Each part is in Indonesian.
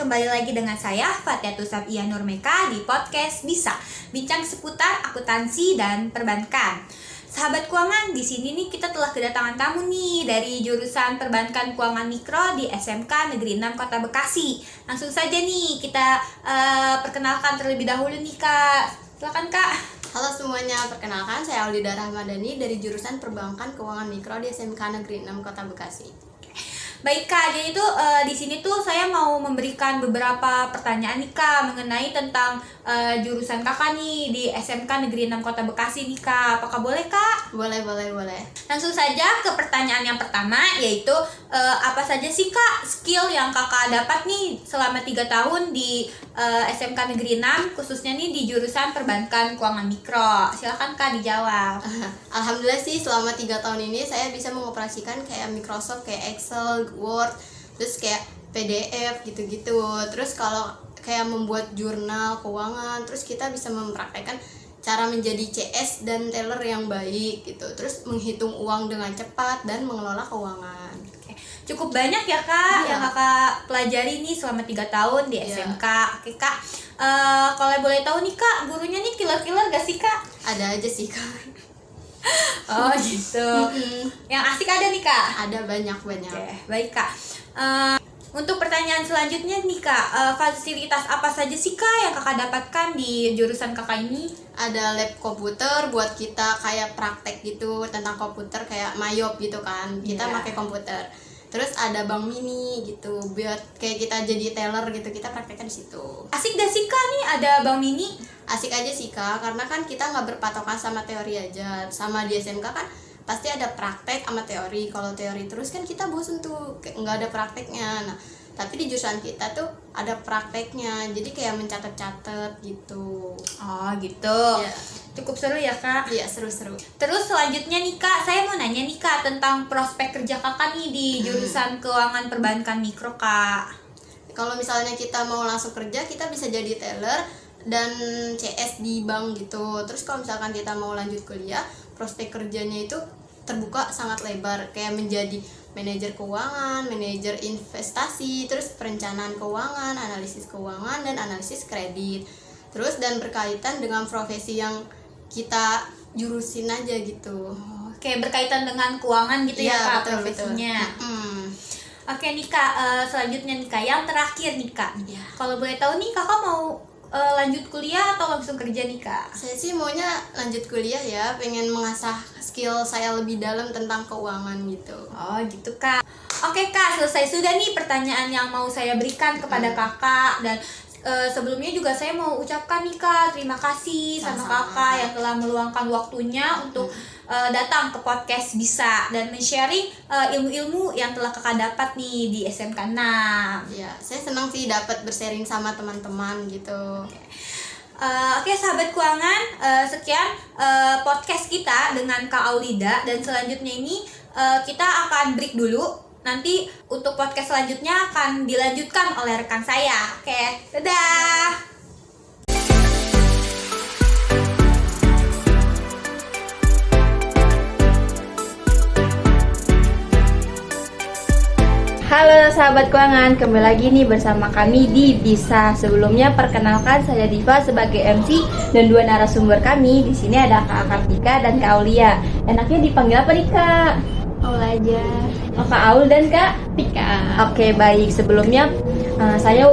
kembali lagi dengan saya Fatiatus Sabia Nurmeka di podcast Bisa, bincang seputar akuntansi dan perbankan. Sahabat keuangan, di sini nih kita telah kedatangan tamu nih dari jurusan Perbankan Keuangan Mikro di SMK Negeri 6 Kota Bekasi. Langsung saja nih kita perkenalkan terlebih dahulu nih Kak. Silakan Kak. Halo semuanya, perkenalkan saya Aulida Rahmadani dari jurusan Perbankan Keuangan Mikro di SMK Negeri 6 Kota Bekasi. Baik Kak, jadi tuh di sini tuh saya mau memberikan beberapa pertanyaan nih Kak mengenai tentang jurusan Kakak nih di SMK Negeri 6 Kota Bekasi nih Kak. Apakah boleh Kak? Boleh. Langsung saja ke pertanyaan yang pertama, yaitu apa saja sih Kak skill yang Kakak dapat nih selama 3 tahun di SMK Negeri 6, khususnya nih di jurusan Perbankan Keuangan Mikro. Silakan Kak dijawab. Alhamdulillah sih selama 3 tahun ini saya bisa mengoperasikan kayak Microsoft, kayak Excel, Word, terus kayak PDF gitu-gitu. Terus kalau kayak membuat jurnal keuangan, terus kita bisa mempraktekkan cara menjadi CS dan teller yang baik gitu. Terus menghitung uang dengan cepat dan mengelola keuangan. Cukup banyak ya Kak yang Kakak pelajari nih selama 3 tahun di SMK. Oke Kak, kalau boleh tahu nih Kak, gurunya nih killer-killer gak sih Kak? Ada aja sih Kak. Oh gitu. Yang asik ada nih Kak? Ada banyak. Oke, baik Kak. Untuk pertanyaan selanjutnya nih Kak, fasilitas apa saja sih Kak yang Kakak dapatkan di jurusan Kakak ini? Ada lab komputer buat kita kayak praktek gitu tentang komputer, kayak mayop gitu kan. Kita pakai komputer. Terus ada bank mini gitu buat kayak kita jadi teller gitu, kita praktekkan di situ. Asik gak sih Kak nih ada bank mini? Asik aja sih Kak, karena kan kita nggak berpatokan sama teori aja. Sama di SMK kan pasti ada praktek sama teori. Kalau teori terus kan kita bosen tuh, nggak ada prakteknya. Nah, tapi di jurusan kita tuh ada prakteknya, jadi kayak mencatat-catat gitu. Oh gitu. Ya. Cukup seru ya Kak? Iya, seru-seru. Terus selanjutnya nih Kak, saya mau nanya nih Kak tentang prospek kerja Kakak nih di jurusan Keuangan Perbankan Mikro Kak. Kalau misalnya kita mau langsung kerja, kita bisa jadi teller dan CS di bank gitu. Terus kalau misalkan kita mau lanjut kuliah, prospek kerjanya itu terbuka sangat lebar, kayak menjadi manajer keuangan, manajer investasi, terus perencanaan keuangan, analisis keuangan, dan analisis kredit. Terus dan berkaitan dengan profesi yang kita jurusin aja gitu. Kayak berkaitan dengan keuangan gitu ya Kak, betul, profesinya. Oke nih Kak, selanjutnya nih Kak, yang terakhir nih Kak. Kalau boleh tahu nih Kakak mau lanjut kuliah atau langsung kerja nih Kak? Saya sih maunya lanjut kuliah ya, pengen mengasah skill saya lebih dalam tentang keuangan gitu. Oh gitu Kak. Oke Kak, selesai sudah nih pertanyaan yang mau saya berikan kepada Kakak. Dan sebelumnya juga saya mau ucapkan nih Kak, terima kasih sama Kakak yang telah meluangkan waktunya untuk datang ke podcast Bisa dan men-sharing ilmu-ilmu yang telah Kakak dapat nih di SMK 6. Ya, saya senang sih dapat bersharing sama teman-teman gitu. Oke sahabat keuangan, sekian podcast kita dengan Kak Aulida, dan selanjutnya ini kita akan break dulu. Nanti untuk podcast selanjutnya akan dilanjutkan oleh rekan saya. Oke, dadah. Halo sahabat keuangan, kembali lagi nih bersama kami di Bisa. Sebelumnya perkenalkan, saya Diva sebagai MC dan dua narasumber kami. Di sini ada Kak Kartika dan Kak Aulia. Enaknya dipanggil apa nih Kak? Aul aja. Oh, Kak Aul dan Kak Tika. Oke, baik. Sebelumnya saya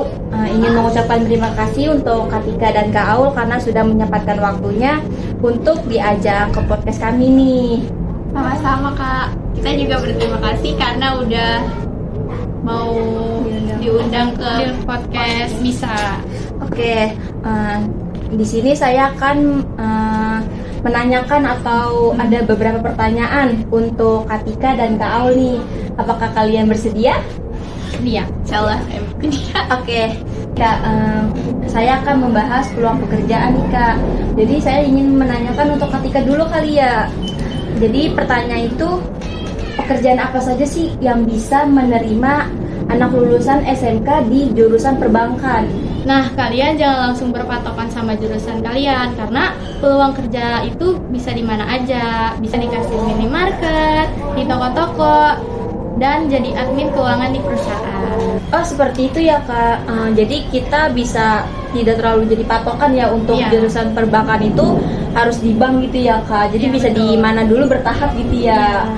ingin mengucapkan terima kasih untuk Kak Tika dan Kak Aul karena sudah menyempatkan waktunya untuk diajak ke podcast kami nih. Sama-sama Kak. Kita juga berterima kasih karena udah mau diundang ke podcast Bisa. Oke, di sini saya akan menanyakan atau ada beberapa pertanyaan untuk Kak Tika dan Kak Aul nih. Apakah kalian bersedia? Iya, insyaallah. Oke, Kak, saya akan membahas peluang pekerjaan nih Kak. Jadi saya ingin menanyakan untuk Kak Tika dulu kali ya. Jadi pertanyaan itu, pekerjaan apa saja sih yang bisa menerima anak lulusan SMK di jurusan perbankan? Nah, kalian jangan langsung berpatokan sama jurusan kalian karena peluang kerja itu bisa di mana aja. Bisa di kasir minimarket, di toko-toko, dan jadi admin keuangan di perusahaan. Oh seperti itu ya Kak. Jadi kita bisa tidak terlalu jadi patokan ya untuk Iya. jurusan perbankan itu harus di bank gitu ya Kak. Jadi Iya, bisa di betul. mana dulu bertahap gitu ya.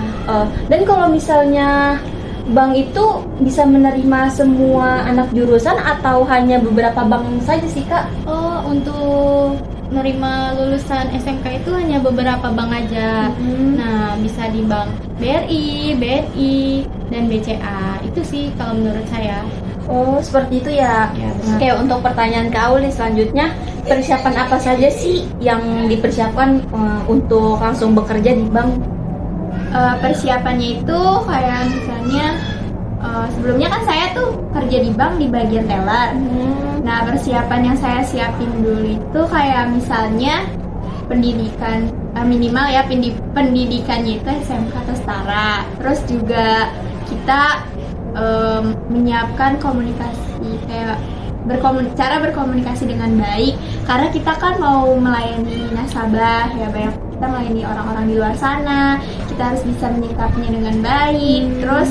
Dan kalau misalnya bank itu bisa menerima semua anak jurusan atau hanya beberapa bank saja sih Kak? Oh, untuk menerima lulusan SMK itu hanya beberapa bank aja. Nah, bisa di bank BRI, BNI, dan BCA. Itu sih kalau menurut saya. Oh seperti itu ya. Ya, benar. Oke, untuk pertanyaan Kak Auli selanjutnya, persiapan apa saja sih yang dipersiapkan untuk langsung bekerja di bank? Persiapannya itu kayak misalnya sebelumnya kan saya tuh kerja di bank di bagian teller. Nah, persiapan yang saya siapin dulu itu kayak misalnya pendidikan minimal ya, pendidikannya itu SMK atau setara. Terus juga kita menyiapkan komunikasi kayak cara berkomunikasi dengan baik, karena kita kan mau melayani nasabah ya, banyak kita melayani orang-orang di luar sana, kita harus bisa menyikapinya dengan baik, terus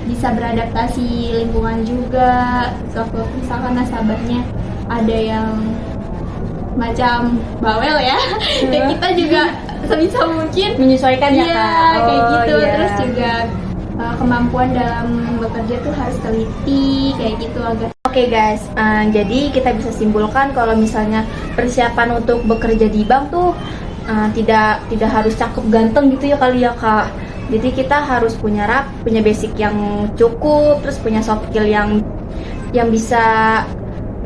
bisa beradaptasi lingkungan juga. Waktu misalkan nasabahnya ada yang macam bawel ya, ya kita juga sebisa mungkin Menyesuaikan ya iya, Kak? kayak gitu. Iya. Terus juga kemampuan dalam bekerja tuh harus teliti kayak gitu agar. Oke guys, jadi kita bisa simpulkan kalau misalnya persiapan untuk bekerja di bank tuh tidak harus cakep ganteng gitu ya kali ya Kak. Jadi kita harus punya basic yang cukup, terus punya soft skill yang bisa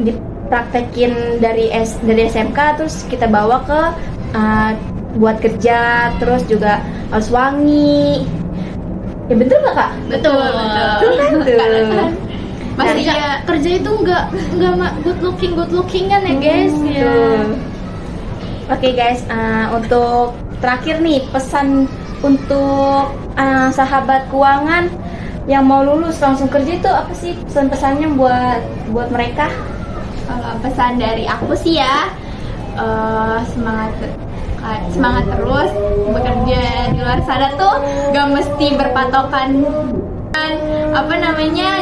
dipraktekin dari SMK, terus kita bawa ke buat kerja, terus juga harus wangi. Ya betul nggak Kak? Betul. Betul kan tuh. Karena kan pasti Nah, ya kerja itu nggak good looking kan ya guys ya. Betul. Oke guys, untuk terakhir nih pesan untuk sahabat keuangan yang mau lulus langsung kerja itu apa sih pesan-pesannya buat mereka? Kalau pesan dari aku sih ya, semangat terus bekerja di luar sana tuh gak mesti berpatokan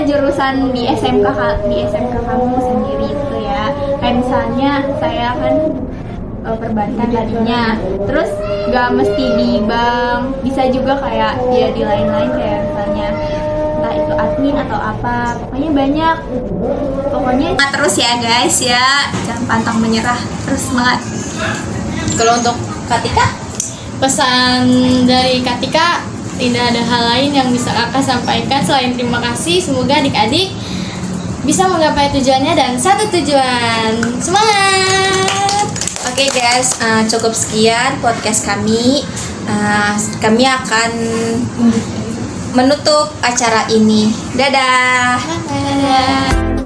jurusan di SMK kamu sendiri itu ya. Kayak misalnya saya kan perbankan tadinya, terus gak mesti di bank, bisa juga kayak ya di lain-lain kayak misalnya entah itu admin atau apa, pokoknya banyak. Pokoknya Semangat terus ya guys ya, jangan pantang menyerah, terus semangat. Kalau untuk Katika, pesan dari Katika, tidak ada hal lain yang bisa Kakak sampaikan selain terima kasih. Semoga adik-adik bisa menggapai tujuannya dan satu tujuan. Semangat! oke guys, cukup sekian podcast kami. Kami akan menutup acara ini. Dadah. Dadah.